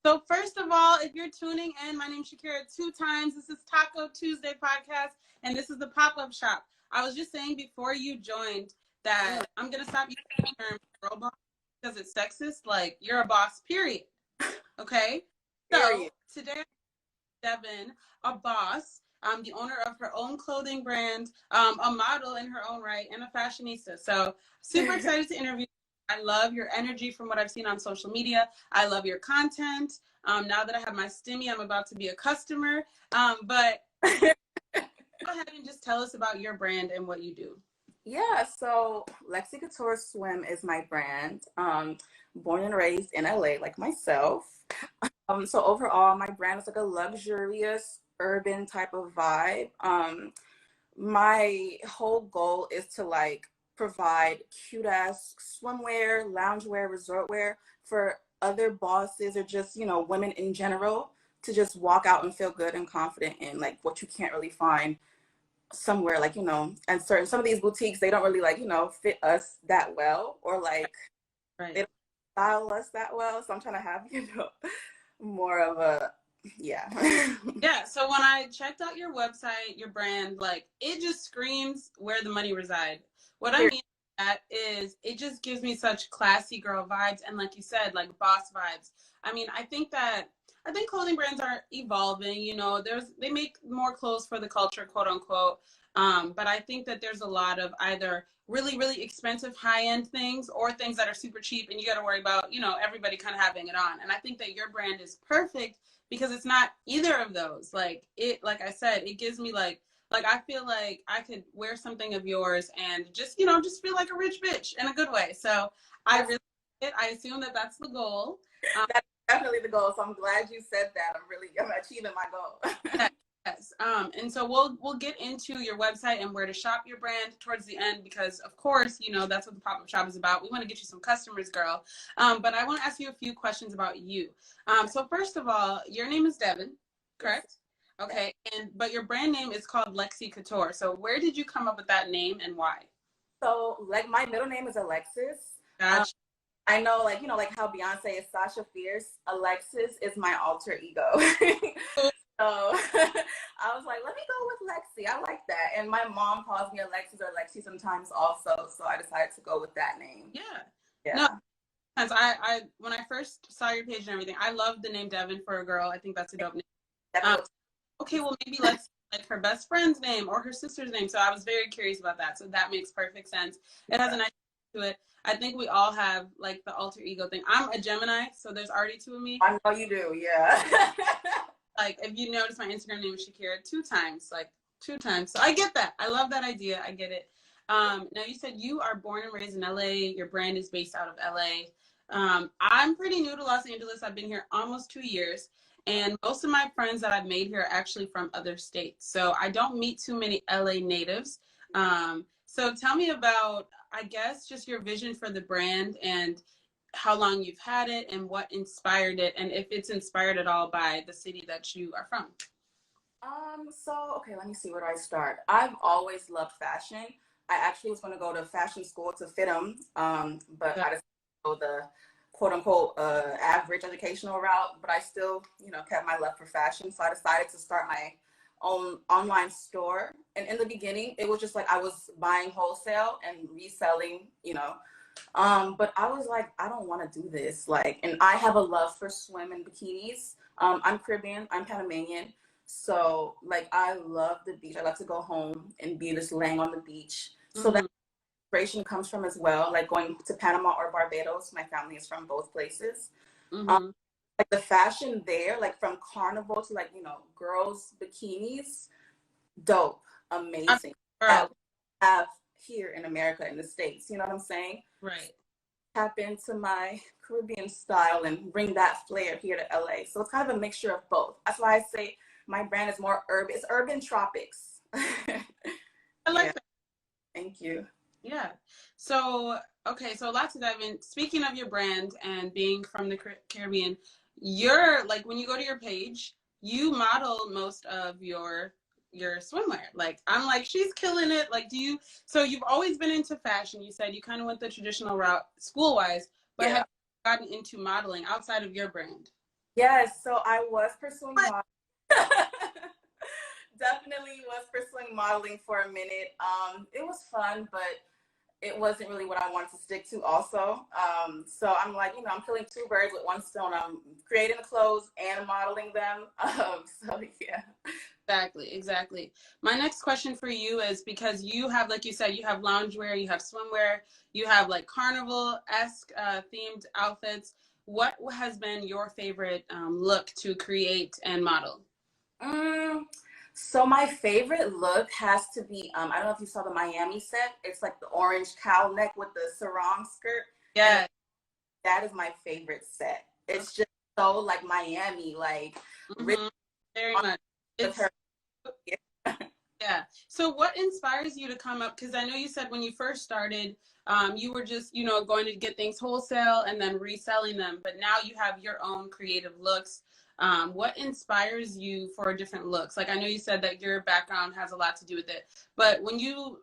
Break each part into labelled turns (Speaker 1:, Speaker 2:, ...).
Speaker 1: So first of all, if you're tuning in, my name's Shakira 2 times. This is Taco Tuesday podcast, and this is the pop-up shop. I was just saying before you joined that I'm gonna stop using the term girl boss because it's sexist. Like you're a boss, period. Okay. So
Speaker 2: Period.
Speaker 1: today, Devinn, a boss, the owner of her own clothing brand, a model in her own right, and a fashionista. So super excited to interview. I love your energy from what I've seen on social media. I love your content. Now that I have my stimmy, I'm about to be a customer. But go ahead and just tell us about your brand and what you do.
Speaker 2: Yeah, so Lexi Couture Swim is my brand. Born and raised in LA, like myself. So overall, my brand is like a luxurious urban type of vibe. My whole goal is to like provide cute ass swimwear, loungewear, resort wear for other bosses or just, women in general to just walk out and feel good and confident in like what you can't really find somewhere, like, and some of these boutiques, they don't really like, fit us that well, or like
Speaker 1: Right.
Speaker 2: they don't style us that well. So I'm trying to have, more of a, yeah.
Speaker 1: Yeah, so when I checked out your website, your brand, like it just screams where the money resides. What I mean by that is it just gives me such classy girl vibes and like you said, like boss vibes. I mean, I think clothing brands are evolving, they make more clothes for the culture, quote unquote. But I think that there's a lot of either really, really expensive high-end things or things that are super cheap and you got to worry about, everybody kind of having it on. And I think that your brand is perfect because it's not either of those. Like I said, it gives me like I feel like I could wear something of yours and just feel like a rich bitch in a good way. So I really I assume that that's the goal.
Speaker 2: That's definitely the goal. So I'm glad you said that. I'm achieving my goal.
Speaker 1: Yes. And so we'll get into your website and where to shop your brand towards the end because of course, that's what the pop-up shop is about. We want to get you some customers, girl. But I want to ask you a few questions about you. So first of all, your name is Devinn, correct? Okay. But your brand name is called Lexi Couture. So where did you come up with that name and why?
Speaker 2: So like my middle name is Alexis.
Speaker 1: Gotcha.
Speaker 2: I know, like, like how Beyonce is Sasha Fierce, Alexis is my alter ego. So I was like, let me go with Lexi. I like that. And my mom calls me Alexis or Lexi sometimes also. So I decided to go with that name.
Speaker 1: Yeah. No, I when I first saw your page and everything, I love the name Devinn for a girl. I think that's a dope name. Okay, well maybe let's like her best friend's name or her sister's name. So I was very curious about that. So that makes perfect sense. It has a nice to it. I think we all have like the alter ego thing. I'm a Gemini, so there's already two of me.
Speaker 2: I know you do, yeah.
Speaker 1: Like if you notice, my Instagram name is Shakira 2 times, like 2 times. So I get that. I love that idea. I get it. Now you said you are born and raised in LA. Your brand is based out of LA. I'm pretty new to Los Angeles. I've been here almost 2 years. And most of my friends that I've made here are actually from other states. So I don't meet too many LA natives. So tell me about, I guess, just your vision for the brand and how long you've had it and what inspired it and if it's inspired at all by the city that you are from.
Speaker 2: So, okay, let me see, where do I start? I've always loved fashion. I actually was going to go to fashion school to fit them, but I decided to go the quote unquote average educational route, but I still, kept my love for fashion. So I decided to start my own online store. And in the beginning, it was just like I was buying wholesale and reselling, but I was like, I don't want to do this. Like, and I have a love for swim and bikinis. I'm Caribbean, I'm Panamanian. So like, I love the beach. I love to go home and be just laying on the beach. So that inspiration comes from as well, like going to Panama or Barbados. My family is from both places. Like the fashion there, like from carnival to like, girls bikinis, dope, amazing. That we have here in America, in the States, you know what I'm saying?
Speaker 1: Right.
Speaker 2: Tap into my Caribbean style and bring that flair here to LA. So it's kind of a mixture of both. That's why I say my brand is more urban. It's urban tropics.
Speaker 1: I like that.
Speaker 2: Thank you.
Speaker 1: Yeah. So, okay. So lots of that. Speaking of your brand and being from the Caribbean, you're like, when you go to your page, you model most of your swimwear. Like, I'm like, she's killing it. Like, so you've always been into fashion. You said you kind of went the traditional route school wise, but have you gotten into modeling outside of your brand?
Speaker 2: Yes, so I was pursuing modeling. Definitely was pursuing modeling for a minute. It was fun, but it wasn't really what I wanted to stick to also. So I'm like, I'm killing two birds with one stone. I'm creating the clothes and modeling them. So yeah.
Speaker 1: Exactly. My next question for you is, because you have, like you said, you have loungewear, you have swimwear, you have like carnival-esque themed outfits. What has been your favorite look to create and model?
Speaker 2: So my favorite look has to be, I don't know if you saw the Miami set. It's like the orange cowl neck with the sarong skirt.
Speaker 1: Yeah.
Speaker 2: And that is my favorite set. It's just so like Miami, like rich
Speaker 1: very much.
Speaker 2: with her. Yeah.
Speaker 1: Yeah. So what inspires you to come up? Because I know you said when you first started, you were just, going to get things wholesale and then reselling them. But now you have your own creative looks. What inspires you for different looks? Like, I know you said that your background has a lot to do with it. But when you,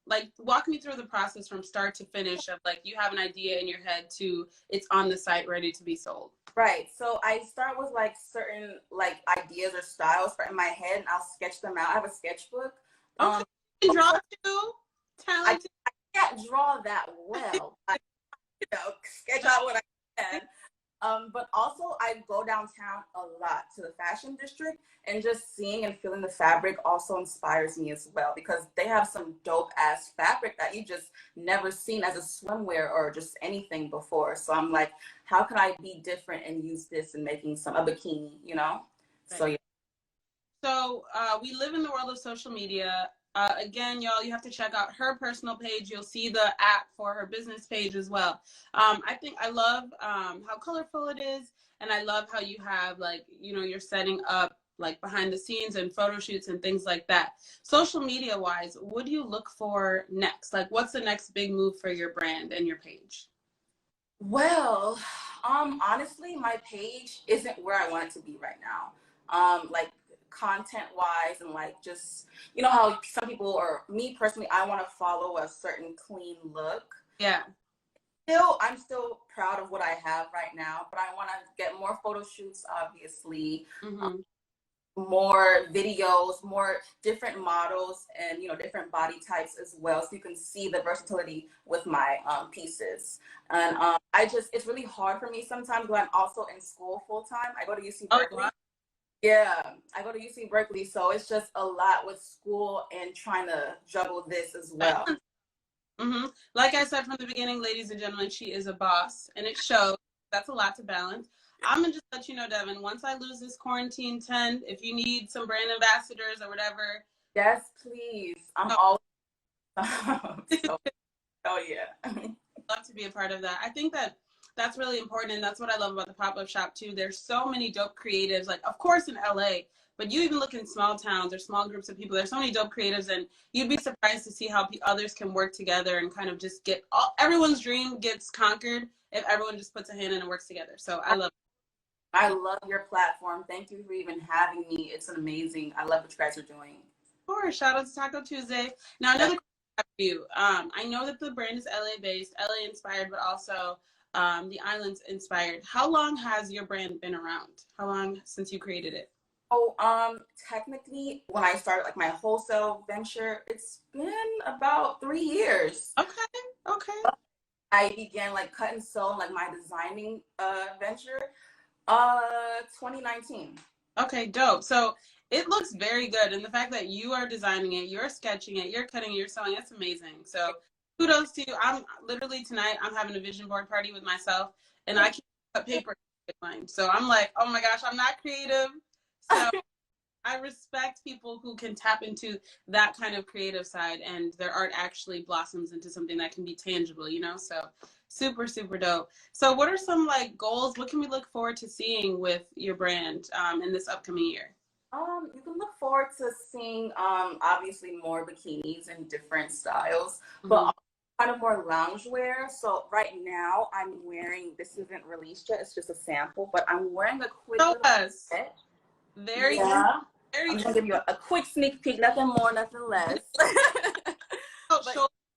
Speaker 1: like, walk me through the process from start to finish of, like, you have an idea in your head to it's on the site ready to be sold.
Speaker 2: Right. So I start with like certain like ideas or styles in my head, and I'll sketch them out. I have a sketchbook.
Speaker 1: Okay. You can draw too? Talented.
Speaker 2: I can't draw that well. I, sketch out what I can. But also I go downtown a lot to the fashion district, and just seeing and feeling the fabric also inspires me as well, because they have some dope ass fabric that you just never seen as a swimwear or just anything before. So I'm like, how can I be different and use this in making a bikini, Right. So yeah.
Speaker 1: So we live in the world of social media. Again, y'all, you have to check out her personal page. You'll see the app for her business page as well. I love how colorful it is. And I love how you have, like, you're setting up like behind the scenes and photo shoots and things like that. Social media wise, what do you look for next? Like, what's the next big move for your brand and your page?
Speaker 2: Well, honestly, my page isn't where I want it to be right now. Like content wise, and like just how some people, or me personally, I want to follow a certain clean look.
Speaker 1: Yeah.
Speaker 2: I'm still proud of what I have right now, but I want to get more photo shoots, obviously. More videos, more different models, and different body types as well, so you can see the versatility with my pieces. And it's really hard for me sometimes, but I'm also in school full time. I go to UC Berkeley. Oh, wow. Yeah, I go to UC Berkeley, so it's just a lot with school and trying to juggle this as well.
Speaker 1: Like I said from the beginning, ladies and gentlemen, she is a boss, and it shows. That's a lot to balance. I'm gonna just let you know, Devinn, once I lose this quarantine 10, if you need some brand ambassadors or whatever.
Speaker 2: Yes, please. I'm always oh yeah.
Speaker 1: Love to be a part of that. I think that's really important, and that's what I love about the pop-up shop too. There's so many dope creatives, like, of course, in LA, but you even look in small towns or small groups of people, there's so many dope creatives, and you'd be surprised to see how others can work together and kind of just get everyone's dream gets conquered if everyone just puts a hand in and works together. So I love it.
Speaker 2: I love your platform. Thank you for even having me. It's amazing. I love what you guys are doing.
Speaker 1: Of course. Shout out to Taco Tuesday. Now, another question for you. I know that the brand is LA based, LA inspired, but also the islands inspired. How long has your brand been around? How long since you created it?
Speaker 2: Oh, technically, when I started like my wholesale venture, it's been about 3 years.
Speaker 1: Okay.
Speaker 2: I began like cut and sew, like my designing venture, 2019.
Speaker 1: Okay, dope. So it looks very good, and the fact that you are designing it, you're sketching it, you're cutting it, you're sewing, that's amazing. So kudos to you. I'm literally tonight, I'm having a vision board party with myself, and I can't cut paper mine. So I'm like, oh my gosh, I'm not creative. So I respect people who can tap into that kind of creative side, and their art actually blossoms into something that can be tangible, So super, super dope. So what are some like goals? What can we look forward to seeing with your brand in this upcoming year?
Speaker 2: You can look forward to seeing obviously more bikinis in different styles, but also kind of more loungewear. So right now I'm wearing, this isn't released yet, it's just a sample, but I'm wearing a quick set.
Speaker 1: Very
Speaker 2: I'm gonna give you a quick sneak peek, nothing more, nothing less.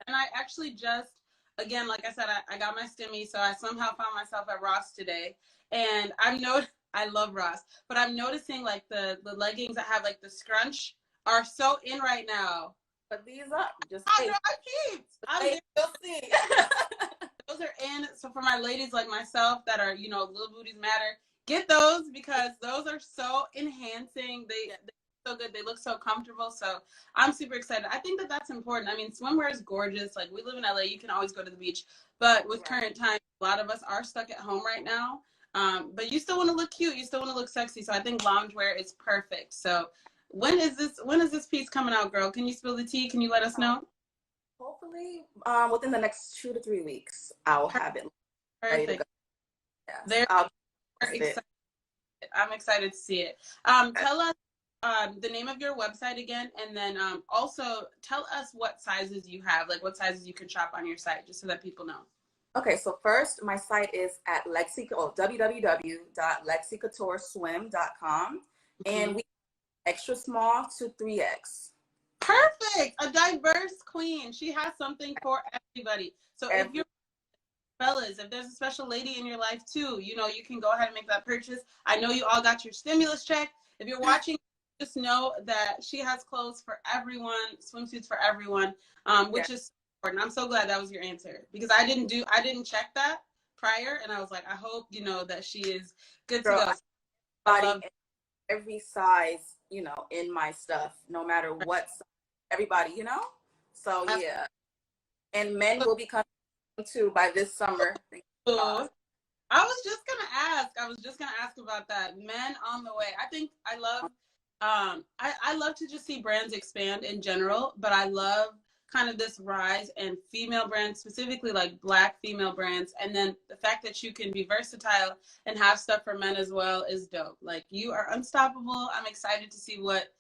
Speaker 1: And I actually just, again, like I said, I got my stimmy, so I somehow found myself at Ross today, and I've noticed I love Ross. But I'm noticing like the leggings that have like the scrunch are so in right now.
Speaker 2: Put these up. Just
Speaker 1: I know, I peeped.
Speaker 2: you'll see.
Speaker 1: Those are in. So for my ladies like myself that are, little booties matter, get those because those are so enhancing. They're so good. They look so comfortable. So I'm super excited. I think that that's important. I mean, swimwear is gorgeous. Like, we live in LA. You can always go to the beach. But with current time, a lot of us are stuck at home right now. But you still want to look cute. You still want to look sexy. So I think loungewear is perfect. So when is this piece coming out, girl? Can you spill the tea? Can you let us know?
Speaker 2: Hopefully, within the next 2 to 3 weeks, I'll have it ready to go. Yes,
Speaker 1: I'm excited to see it. Tell us the name of your website again, and then also tell us what sizes you have, like what sizes you can shop on your site, just so that people know.
Speaker 2: Okay, so first, my site is at www.lexicoutureswim.com, and we extra small to 3X.
Speaker 1: Perfect. A diverse queen. She has something for everybody. So if you're fellas, if there's a special lady in your life too, you can go ahead and make that purchase. I know you all got your stimulus check. If you're watching, just know that she has clothes for everyone, swimsuits for everyone, which is important. I'm so glad that was your answer, because I didn't check that prior, and I was like, I hope that she is good to go.
Speaker 2: I love every size, in my stuff, no matter what size, everybody, So yeah, and men will be coming too by this summer.
Speaker 1: I was just gonna ask about that. Men on the way. I think I love I love to just see brands expand in general, but I love kind of this rise in female brands, specifically like Black female brands, and then the fact that you can be versatile and have stuff for men as well is dope. Like, you are unstoppable. I'm excited to see what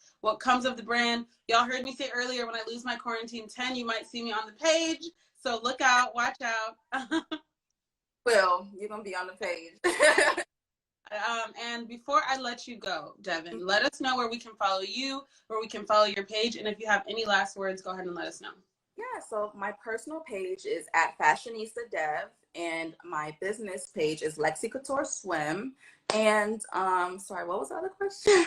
Speaker 1: comes of the brand. Y'all heard me say earlier, when I lose my quarantine 10, you might see me on the page. So look out, watch out.
Speaker 2: Well, you're gonna be on the page.
Speaker 1: And before I let you go, Devinn, let us know where we can follow you, where we can follow your page, and if you have any last words, go ahead and let us know.
Speaker 2: Yeah, so my personal page is at Fashionista Dev, and my business page is Lexi Couture Swim. And sorry, what was the other question?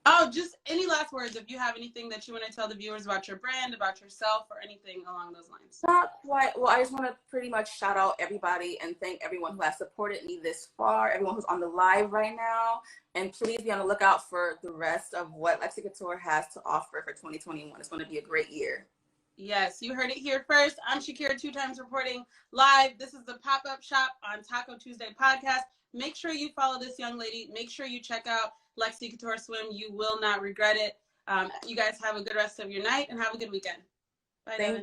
Speaker 1: Oh, just any last words, if you have anything that you want to tell the viewers about your brand, about yourself, or anything along those lines.
Speaker 2: Not quite. Well, I just want to pretty much shout out everybody and thank everyone who has supported me this far, everyone who's on the live right now. And please be on the lookout for the rest of what Lexi Couture has to offer for 2021. It's going to be a great year.
Speaker 1: Yes, you heard it here first. I'm Shakira, 2 times reporting live. This is the Pop-Up Shop on Taco Tuesday podcast. Make sure you follow this young lady. Make sure you check out Lexi Couture Swim. You will not regret it. You guys have a good rest of your night and have a good weekend. Bye, Devinn.